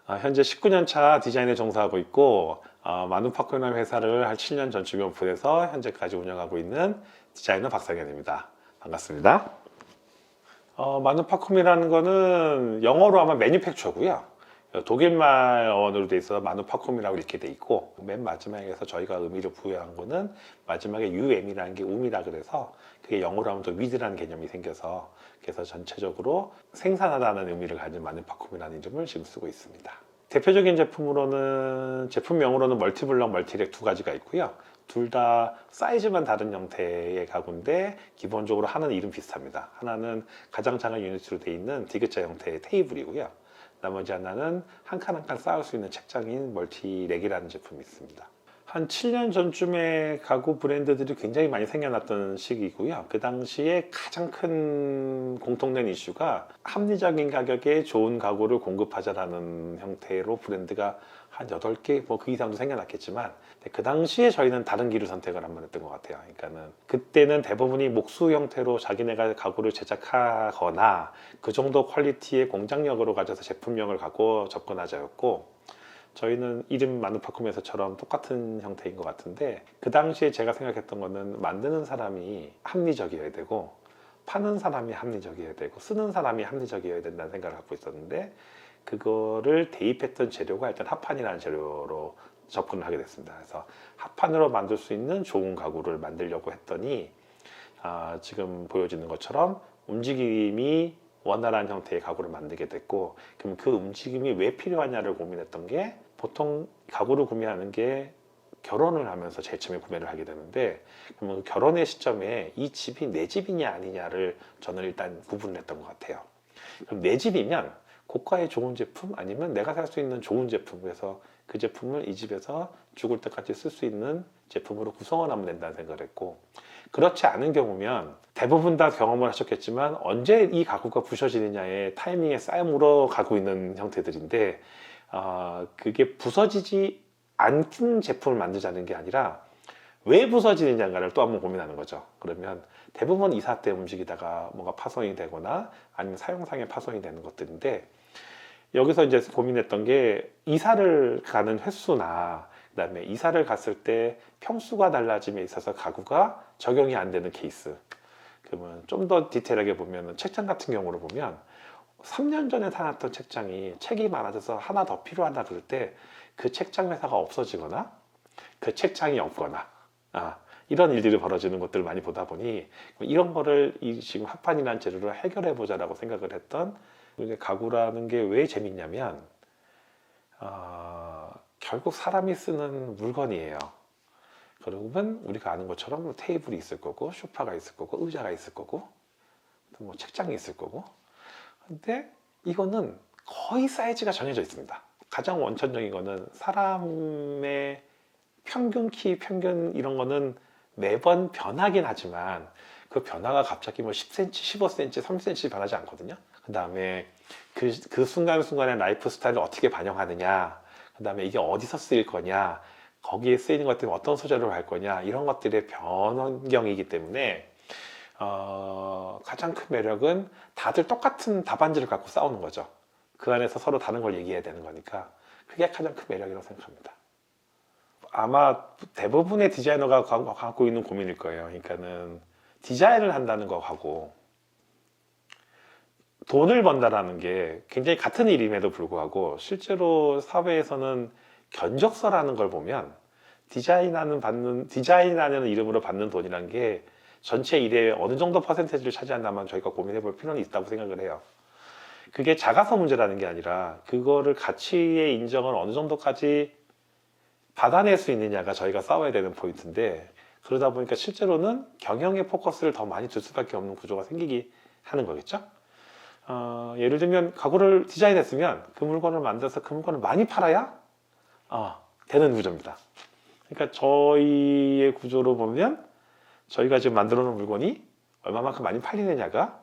현재 19년 차 디자인에 종사하고 있고 마누파코라는 회사를 한 7년 전쯤에 오픈해서 현재까지 운영하고 있는 디자이너 박상현입니다. 반갑습니다. 마누파콤이라는 거는 영어로 하면 매니팩처고요. 독일말 어원으로 돼 있어서 마누파콤이라고 이렇게 돼 있고, 맨 마지막에서 저희가 의미를 부여한 거는 마지막에 UM이라는 게 um이라 그래서 그게 영어로 하면 또 with라는 개념이 생겨서, 그래서 전체적으로 생산하다는 의미를 가진 마누파콤이라는 이름을 지금 쓰고 있습니다. 대표적인 제품으로는, 제품명으로는 멀티블럭, 멀티랙 두 가지가 있고요. 둘 다 사이즈만 다른 형태의 가구인데 기본적으로 하나는 이름 비슷합니다. 하나는 가장 작은 유닛으로 되어 있는 디귿자 형태의 테이블이고요. 나머지 하나는 한 칸 한 칸 쌓을 수 있는 책장인 멀티랙이라는 제품이 있습니다. 한 7년 전쯤에 가구 브랜드들이 굉장히 많이 생겨났던 시기고요. 그 당시에 가장 큰 공통된 이슈가 합리적인 가격에 좋은 가구를 공급하자라는 형태로 브랜드가 한 8개, 뭐 그 이상도 생겨났겠지만, 그 당시에 저희는 다른 길을 선택을 한번 했던 것 같아요. 그러니까는 그때는 대부분이 목수 형태로 자기네가 가구를 제작하거나 그 정도 퀄리티의 공장력으로 가져서 제품력을 갖고 접근하자였고, 저희는 이름 마누파콤에서처럼 똑같은 형태인 것 같은데, 그 당시에 제가 생각했던 거는 만드는 사람이 합리적이어야 되고, 파는 사람이 합리적이어야 되고, 쓰는 사람이 합리적이어야 된다는 생각을 갖고 있었는데, 그거를 대입했던 재료가 일단 합판이라는 재료로 접근을 하게 됐습니다. 그래서 합판으로 만들 수 있는 좋은 가구를 만들려고 했더니, 지금 보여지는 것처럼 움직임이 원활한 형태의 가구를 만들게 됐고, 그럼 그 움직임이 왜 필요하냐를 고민했던 게, 보통 가구를 구매하는 게 결혼을 하면서 제일 처음에 구매를 하게 되는데, 그러면 그 결혼의 시점에 이 집이 내 집이냐 아니냐를 저는 일단 구분을 했던 것 같아요. 그럼 내 집이면 고가의 좋은 제품, 아니면 내가 살 수 있는 좋은 제품, 그래서 그 제품을 이 집에서 죽을 때까지 쓸 수 있는 제품으로 구성을 하면 된다는 생각을 했고, 그렇지 않은 경우면 대부분 다 경험을 하셨겠지만 언제 이 가구가 부서지느냐의 타이밍의 싸움으로 가고 있는 형태들인데, 그게 부서지지 않는 제품을 만들자는 게 아니라 왜 부서지느냐를 또 한번 고민하는 거죠. 그러면 대부분 이사 때 움직이다가 뭔가 파손이 되거나 아니면 사용상에 파손이 되는 것들인데, 여기서 이제 고민했던 게 이사를 가는 횟수나 그다음에 이사를 갔을 때 평수가 달라짐에 있어서 가구가 적용이 안 되는 케이스. 그러면 좀 더 디테일하게 보면, 책장 같은 경우로 보면 3년 전에 사놨던 책장이 책이 많아져서 하나 더 필요하다 그럴 때 그 책장 회사가 없어지거나 그 책장이 없거나 이런 일들이 벌어지는 것들을 많이 보다 보니, 이런 거를 지금 합판이라는 재료로 해결해 보자라고 생각을 했던, 가구라는 게 왜 재밌냐면 결국 사람이 쓰는 물건이에요. 그러면 우리가 아는 것처럼 테이블이 있을 거고, 소파가 있을 거고, 의자가 있을 거고, 뭐 책장이 있을 거고. 근데 이거는 거의 사이즈가 정해져 있습니다. 가장 원천적인 거는 사람의 평균 키, 평균 이런 거는 매번 변하긴 하지만, 그 변화가 갑자기 뭐 10cm, 15cm, 30cm 변하지 않거든요. 그 다음에 그 순간순간의 라이프 스타일을 어떻게 반영하느냐, 그 다음에 이게 어디서 쓰일 거냐, 거기에 쓰이는 것들이 어떤 소재로 할 거냐, 이런 것들의 변경이기 때문에 가장 큰 매력은 다들 똑같은 답안지를 갖고 싸우는 거죠. 그 안에서 서로 다른 걸 얘기해야 되는 거니까, 그게 가장 큰 매력이라고 생각합니다. 아마 대부분의 디자이너가 갖고 있는 고민일 거예요. 그러니까는 디자인을 한다는 거하고 돈을 번다라는 게 굉장히 같은 일임에도 불구하고, 실제로 사회에서는 견적서라는 걸 보면 디자인하는 이름으로 받는 돈이란 게 전체 일에 어느 정도 퍼센테이지를 차지한다면 저희가 고민해 볼 필요는 있다고 생각을 해요. 그게 작아서 문제라는 게 아니라, 그거를 가치의 인정을 어느 정도까지 받아낼 수 있느냐가 저희가 싸워야 되는 포인트인데, 그러다 보니까 실제로는 경영의 포커스를 더 많이 둘 수밖에 없는 구조가 생기게 하는 거겠죠. 예를 들면 가구를 디자인했으면 그 물건을 만들어서 그 물건을 많이 팔아야 되는 구조입니다. 그러니까 저희의 구조로 보면, 저희가 지금 만들어 놓은 물건이 얼마만큼 많이 팔리느냐가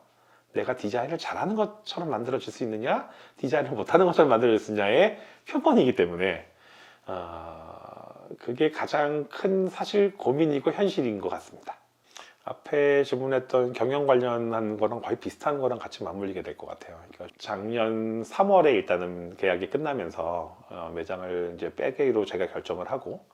내가 디자인을 잘하는 것처럼 만들어질 수 있느냐, 디자인을 못하는 것처럼 만들어질 수 있느냐의 표본이기 때문에 그게 가장 큰 사실 고민이고 현실인 것 같습니다. 앞에 질문했던 경영 관련한 거랑 거의 비슷한 거랑 같이 맞물리게 될 것 같아요. 그러니까 작년 3월에 일단은 계약이 끝나면서 매장을 이제 빼기로 제가 결정을 하고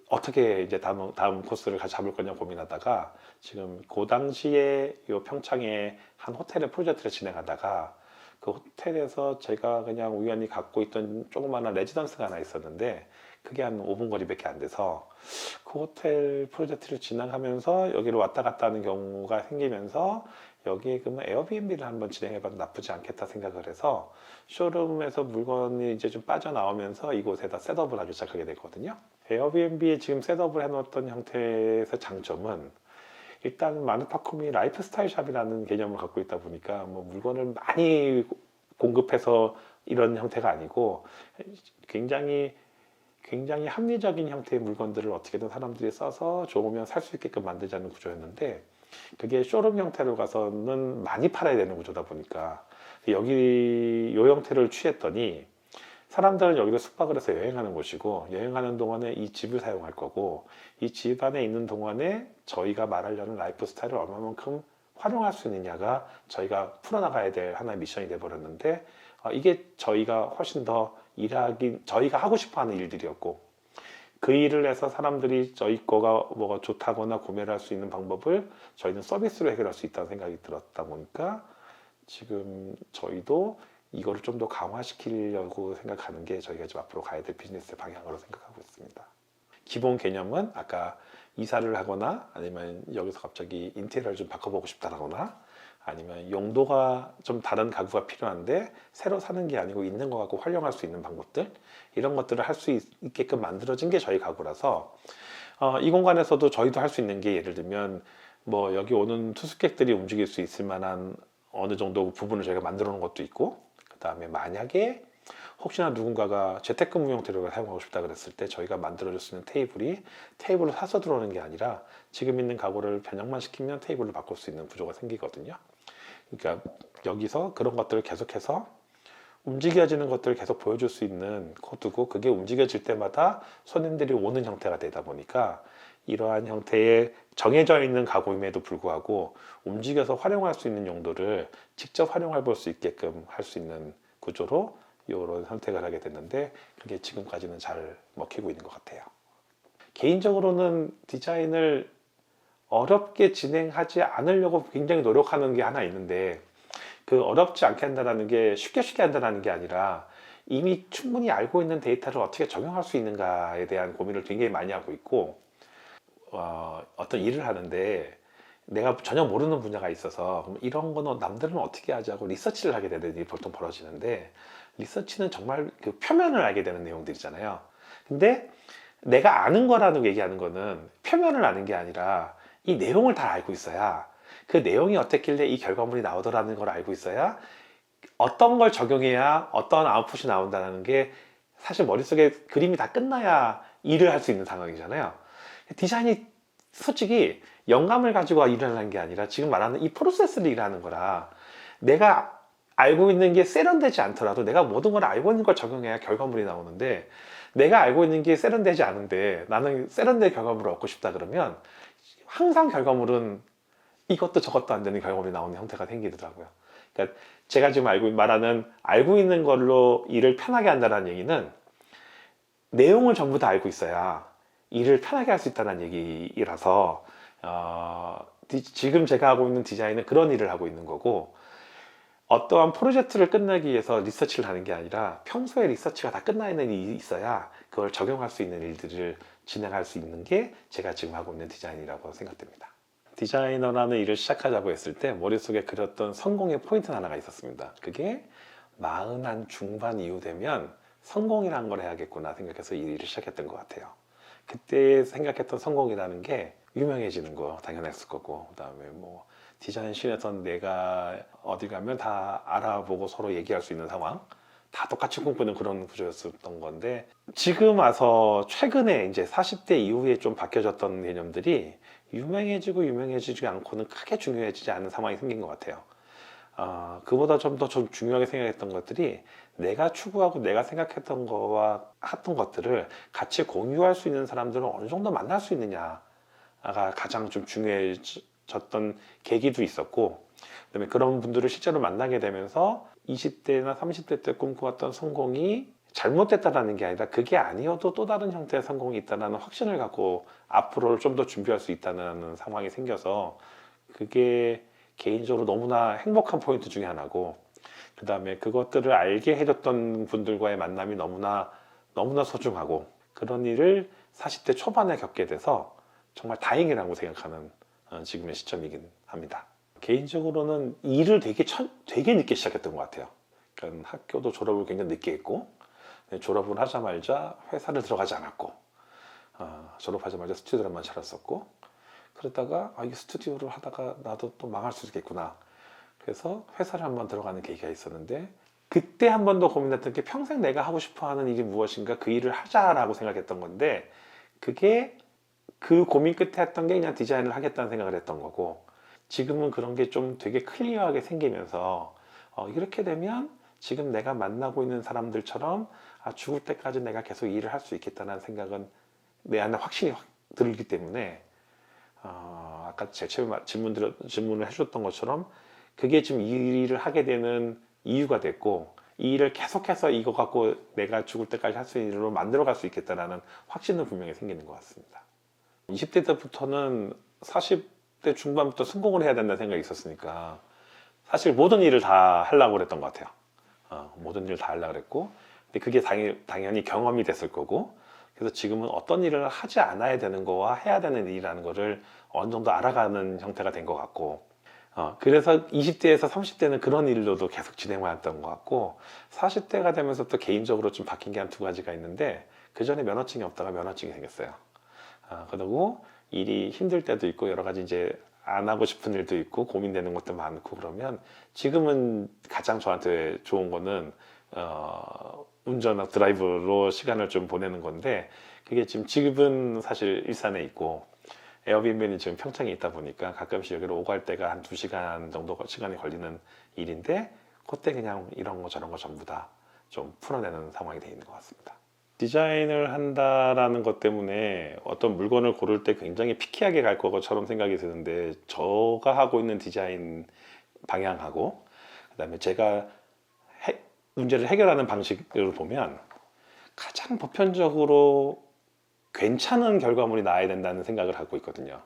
어떻게 이제 다음 코스를 같이 잡을 거냐 고민하다가 지금 그 당시에 요 평창에 한 호텔의 프로젝트를 진행하다가 그 호텔에서 제가 그냥 우연히 갖고 있던 조그마한 레지던스가 하나 있었는데 그게 한 5분 거리밖에 안 돼서 그 호텔 프로젝트를 진행하면서 여기로 왔다 갔다 하는 경우가 생기면서 여기에 그러면 에어비앤비를 한번 진행해봐도 나쁘지 않겠다 생각을 해서 쇼룸에서 물건이 이제 좀 빠져나오면서 이곳에다 셋업을 하기 시작하게 됐거든요. 에어비앤비에 지금 셋업을 해놓았던 형태에서 장점은 일단 마누파콤이 라이프스타일 샵이라는 개념을 갖고 있다 보니까 뭐 물건을 많이 공급해서 이런 형태가 아니고 굉장히 합리적인 형태의 물건들을 어떻게든 사람들이 써서 좋으면 살 수 있게끔 만들자는 구조였는데 그게 쇼룸 형태로 가서는 많이 팔아야 되는 구조다 보니까 여기 이 형태를 취했더니 사람들은 여기를 숙박을 해서 여행하는 곳이고 여행하는 동안에 이 집을 사용할 거고 이 집 안에 있는 동안에 저희가 말하려는 라이프 스타일을 얼마만큼 활용할 수 있느냐가 저희가 풀어나가야 될 하나의 미션이 돼버렸는데 이게 저희가 훨씬 더 저희가 하고 싶어 하는 일들이었고 그 일을 해서 사람들이 저희 거가 뭐가 좋다거나 구매를 할 수 있는 방법을 저희는 서비스로 해결할 수 있다는 생각이 들었다 보니까 지금 저희도 이거를 좀 더 강화시키려고 생각하는 게 저희가 좀 앞으로 가야 될 비즈니스 방향으로 생각하고 있습니다. 기본 개념은 아까 이사를 하거나 아니면 여기서 갑자기 인테리어를 좀 바꿔보고 싶다거나 아니면 용도가 좀 다른 가구가 필요한데 새로 사는 게 아니고 있는 거 갖고 활용할 수 있는 방법들 이런 것들을 할 수 있게끔 만들어진 게 저희 가구라서 이 공간에서도 저희도 할 수 있는 게 예를 들면 뭐 여기 오는 투숙객들이 움직일 수 있을 만한 어느 정도 부분을 저희가 만들어 놓은 것도 있고 그 다음에 만약에 혹시나 누군가가 재택근무 형태로 사용하고 싶다 그랬을 때 저희가 만들어줄 수 있는 테이블을 사서 들어오는 게 아니라 지금 있는 가구를 변형만 시키면 테이블로 바꿀 수 있는 구조가 생기거든요. 그러니까 여기서 그런 것들을 계속해서 움직여지는 것들을 계속 보여줄 수 있는 코드고 그게 움직여질 때마다 손님들이 오는 형태가 되다 보니까 이러한 형태의 정해져 있는 가구임에도 불구하고 움직여서 활용할 수 있는 용도를 직접 활용해 볼 수 있게끔 할 수 있는 구조로 이런 선택을 하게 됐는데 그게 지금까지는 잘 먹히고 있는 것 같아요. 개인적으로는 디자인을 어렵게 진행하지 않으려고 굉장히 노력하는 게 하나 있는데 그 어렵지 않게 한다는 게 쉽게 한다는 게 아니라 이미 충분히 알고 있는 데이터를 어떻게 적용할 수 있는가에 대한 고민을 굉장히 많이 하고 있고 어떤 일을 하는데 내가 전혀 모르는 분야가 있어서 그럼 이런 거는 남들은 어떻게 하지 하고 리서치를 하게 되는 일이 보통 벌어지는데 리서치는 정말 그 표면을 알게 되는 내용들이잖아요. 근데 내가 아는 거라는 얘기하는 거는 표면을 아는 게 아니라 이 내용을 다 알고 있어야 그 내용이 어땠길래 이 결과물이 나오더라는 걸 알고 있어야 어떤 걸 적용해야 어떤 아웃풋이 나온다는 게 사실 머릿속에 그림이 다 끝나야 일을 할 수 있는 상황이잖아요. 디자인이 솔직히 영감을 가지고 일을 하는 게 아니라 지금 말하는 이 프로세스를 일하는 거라 내가 알고 있는 게 세련되지 않더라도 내가 모든 걸 알고 있는 걸 적용해야 결과물이 나오는데 내가 알고 있는 게 세련되지 않은데 나는 세련된 결과물을 얻고 싶다 그러면 항상 결과물은 이것도 저것도 안 되는 결과물이 나오는 형태가 생기더라고요. 그러니까 제가 지금 알고 있는 걸로 일을 편하게 한다는 얘기는 내용을 전부 다 알고 있어야 일을 편하게 할 수 있다는 얘기라서 지금 제가 하고 있는 디자인은 그런 일을 하고 있는 거고 어떠한 프로젝트를 끝내기 위해서 리서치를 하는 게 아니라 평소에 리서치가 다 끝나 있는 일이 있어야 그걸 적용할 수 있는 일들을 진행할 수 있는 게 제가 지금 하고 있는 디자인이라고 생각됩니다. 디자이너라는 일을 시작하자고 했을 때 머릿속에 그렸던 성공의 포인트 하나가 있었습니다. 그게 40한 중반 이후 되면 성공이라는 걸 해야겠구나 생각해서 이 일을 시작했던 것 같아요. 그때 생각했던 성공이라는 게 유명해지는 거 당연했을 거고 그 다음에 뭐 디자인실에선 내가 어디 가면 다 알아보고 서로 얘기할 수 있는 상황 다 똑같이 꿈꾸는 그런 구조였었던 건데 지금 와서 최근에 이제 40대 이후에 좀 바뀌어졌던 개념들이 유명해지지 않고는 크게 중요해지지 않은 상황이 생긴 것 같아요. 그보다 좀 더 중요하게 생각했던 것들이 내가 추구하고 내가 생각했던 거와 했던 것들을 같이 공유할 수 있는 사람들을 어느 정도 만날 수 있느냐 가장 좀 중요해졌던 계기도 있었고, 그다음에 그런 분들을 실제로 만나게 되면서 20대나 30대 때 꿈꿔왔던 성공이 잘못됐다라는 게 아니라 그게 아니어도 또 다른 형태의 성공이 있다는 확신을 갖고 앞으로를 좀 더 준비할 수 있다는 상황이 생겨서 그게 개인적으로 너무나 행복한 포인트 중에 하나고, 그 다음에 그것들을 알게 해줬던 분들과의 만남이 너무나 소중하고, 그런 일을 40대 초반에 겪게 돼서 정말 다행이라고 생각하는 지금의 시점이긴 합니다. 개인적으로는 일을 되게 늦게 시작했던 것 같아요. 그러니까 학교도 졸업을 굉장히 늦게 했고, 졸업을 하자마자 회사를 들어가지 않았고, 졸업하자마자 스튜디오만 차렸었고, 그러다가 이 스튜디오를 하다가 나도 또 망할 수 있겠구나. 그래서 회사를 한번 들어가는 계기가 있었는데, 그때 한 번 더 고민했던 게 평생 내가 하고 싶어 하는 일이 무엇인가, 그 일을 하자라고 생각했던 건데, 그게 그 고민 끝에 했던 게 그냥 디자인을 하겠다는 생각을 했던 거고, 지금은 그런 게 좀 되게 클리어하게 생기면서 이렇게 되면 지금 내가 만나고 있는 사람들처럼 죽을 때까지 내가 계속 일을 할 수 있겠다는 생각은 내 안에 확신이 들기 때문에 아까 제 처음에 질문을 해주셨던 것처럼 그게 지금 이 일을 하게 되는 이유가 됐고, 이 일을 계속해서 이거 갖고 내가 죽을 때까지 할 수 있는 일로 만들어 갈 수 있겠다는 확신은 분명히 생기는 것 같습니다. 20대 때부터는 40대 중반부터 성공을 해야 된다는 생각이 있었으니까 사실 모든 일을 다 하려고 그랬던 것 같아요. 모든 일을 다 하려고 그랬고, 근데 그게 당연히 경험이 됐을 거고, 그래서 지금은 어떤 일을 하지 않아야 되는 거와 해야 되는 일이라는 거를 어느 정도 알아가는 형태가 된 것 같고, 그래서 20대에서 30대는 그런 일로도 계속 진행해왔던 것 같고, 40대가 되면서 또 개인적으로 좀 바뀐 게 한 두 가지가 있는데, 그 전에 면허증이 없다가 면허증이 생겼어요. 그리고 일이 힘들 때도 있고, 여러 가지 이제 안 하고 싶은 일도 있고, 고민되는 것도 많고, 그러면 지금은 가장 저한테 좋은 거는 운전하고 드라이브로 시간을 좀 보내는 건데, 그게 지금은 사실 일산에 있고 에어비앤비는 지금 평창에 있다 보니까 가끔씩 여기로 오갈 때가 한 2시간 정도 시간이 걸리는 일인데, 그때 그냥 이런 거 저런 거 전부 다 좀 풀어내는 상황이 되어 있는 것 같습니다. 디자인을 한다라는 것 때문에 어떤 물건을 고를 때 굉장히 피키하게 갈 것처럼 생각이 드는데, 제가 하고 있는 디자인 방향하고 그다음에 제가 문제를 해결하는 방식을 보면 가장 보편적으로 괜찮은 결과물이 나와야 된다는 생각을 갖고 있거든요.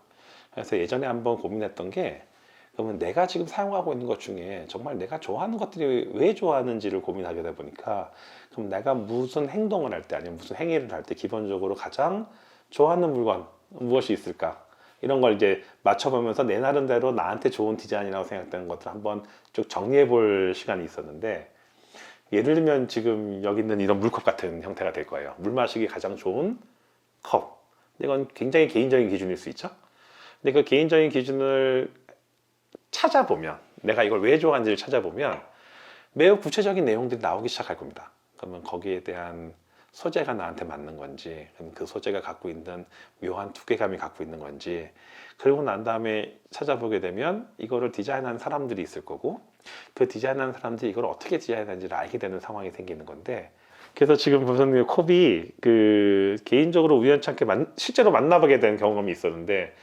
그래서 예전에 한번 고민했던 게, 그러면 내가 지금 사용하고 있는 것 중에 정말 내가 좋아하는 것들이 왜 좋아하는지를 고민하게 되다 보니까, 그럼 내가 무슨 행동을 할 때 아니면 무슨 행위를 할 때 기본적으로 가장 좋아하는 물건 무엇이 있을까, 이런 걸 이제 맞춰보면서 내 나름대로 나한테 좋은 디자인이라고 생각되는 것들을 한번 쭉 정리해 볼 시간이 있었는데, 예를 들면 지금 여기 있는 이런 물컵 같은 형태가 될 거예요. 물 마시기 가장 좋은 컵. 이건 굉장히 개인적인 기준일 수 있죠. 근데 그 개인적인 기준을 찾아보면, 내가 이걸 왜 좋아하는지를 찾아보면 매우 구체적인 내용들이 나오기 시작할 겁니다. 그러면 거기에 대한 소재가 나한테 맞는 건지, 그럼 그 소재가 갖고 있는 묘한 두께감이 갖고 있는 건지, 그리고 난 다음에 찾아보게 되면 이거를 디자인한 사람들이 있을 거고, 그 디자인한 사람들이 이걸 어떻게 디자인하는지를 알게 되는 상황이 생기는 건데, 그래서 지금 무슨 컵이 개인적으로 우연찮게 실제로 만나보게 된 경험이 있었는데,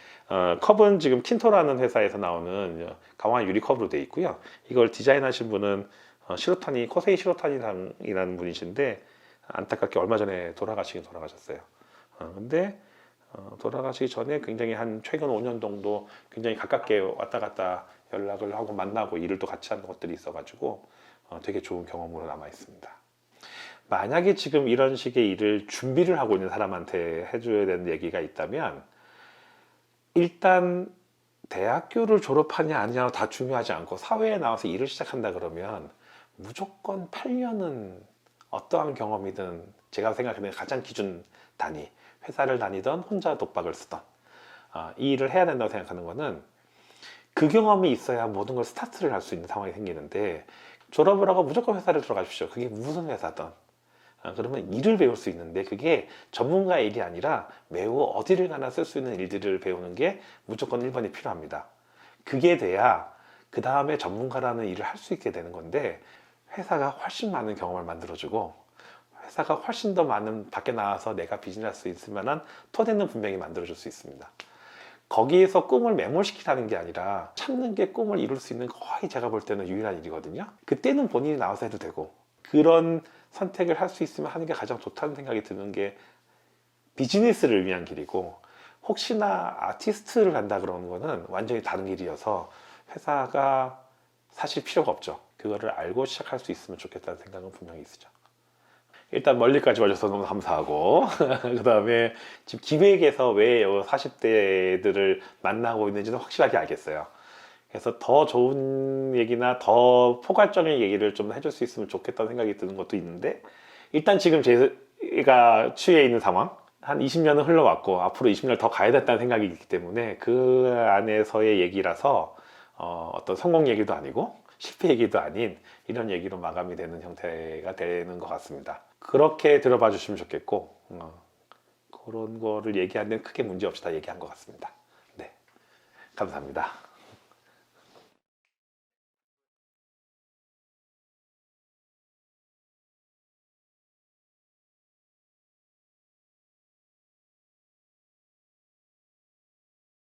컵은 지금 틴토라는 회사에서 나오는 강화 유리컵으로 되어 있고요. 이걸 디자인하신 분은 코세이 시로타니상이라는 분이신데, 안타깝게 얼마 전에 돌아가셨어요. 근데 돌아가시기 전에 굉장히 최근 5년 정도 굉장히 가깝게 왔다 갔다 연락을 하고 만나고 일을 또 같이 하는 것들이 있어가지고 되게 좋은 경험으로 남아 있습니다. 만약에 지금 이런 식의 일을 준비를 하고 있는 사람한테 해줘야 되는 얘기가 있다면, 일단 대학교를 졸업하냐 아니냐 다 중요하지 않고 사회에 나와서 일을 시작한다 그러면 무조건 8년은 어떠한 경험이든, 제가 생각하는 가장 기준 단위, 회사를 다니던 혼자 독박을 쓰던 이 일을 해야 된다고 생각하는 거는, 그 경험이 있어야 모든 걸 스타트를 할 수 있는 상황이 생기는데, 졸업을 하고 무조건 회사를 들어가십시오. 그게 무슨 회사든 그러면 일을 배울 수 있는데, 그게 전문가의 일이 아니라 매우 어디를 가나 쓸 수 있는 일들을 배우는 게 무조건 1번이 필요합니다. 그게 돼야 그 다음에 전문가라는 일을 할 수 있게 되는 건데, 회사가 훨씬 많은 경험을 만들어주고, 회사가 훨씬 더 많은 밖에 나와서 내가 비즈니스 할 수 있을 만한 토대는 분명히 만들어줄 수 있습니다. 거기에서 꿈을 매몰시키라는 게 아니라 참는 게 꿈을 이룰 수 있는 거의 제가 볼 때는 유일한 일이거든요. 그때는 본인이 나와서 해도 되고, 그런 선택을 할 수 있으면 하는 게 가장 좋다는 생각이 드는 게 비즈니스를 위한 길이고, 혹시나 아티스트를 간다 그러는 거는 완전히 다른 길이어서 회사가 사실 필요가 없죠. 그거를 알고 시작할 수 있으면 좋겠다는 생각은 분명히 있으죠. 일단 멀리까지 와줘서 너무 감사하고 그 다음에 지금 기획에서 왜 40대들을 만나고 있는지는 확실하게 알겠어요. 그래서 더 좋은 얘기나 더 포괄적인 얘기를 좀 해줄 수 있으면 좋겠다는 생각이 드는 것도 있는데, 일단 지금 제가 취해 있는 상황, 한 20년은 흘러왔고 앞으로 20년 더 가야 된다는 생각이 있기 때문에 그 안에서의 얘기라서 어떤 성공 얘기도 아니고 실패 얘기도 아닌 이런 얘기로 마감이 되는 형태가 되는 것 같습니다. 그렇게 들어봐 주시면 좋겠고, 그런 거를 얘기하는 데는 크게 문제 없이 다 얘기한 것 같습니다. 네, 감사합니다.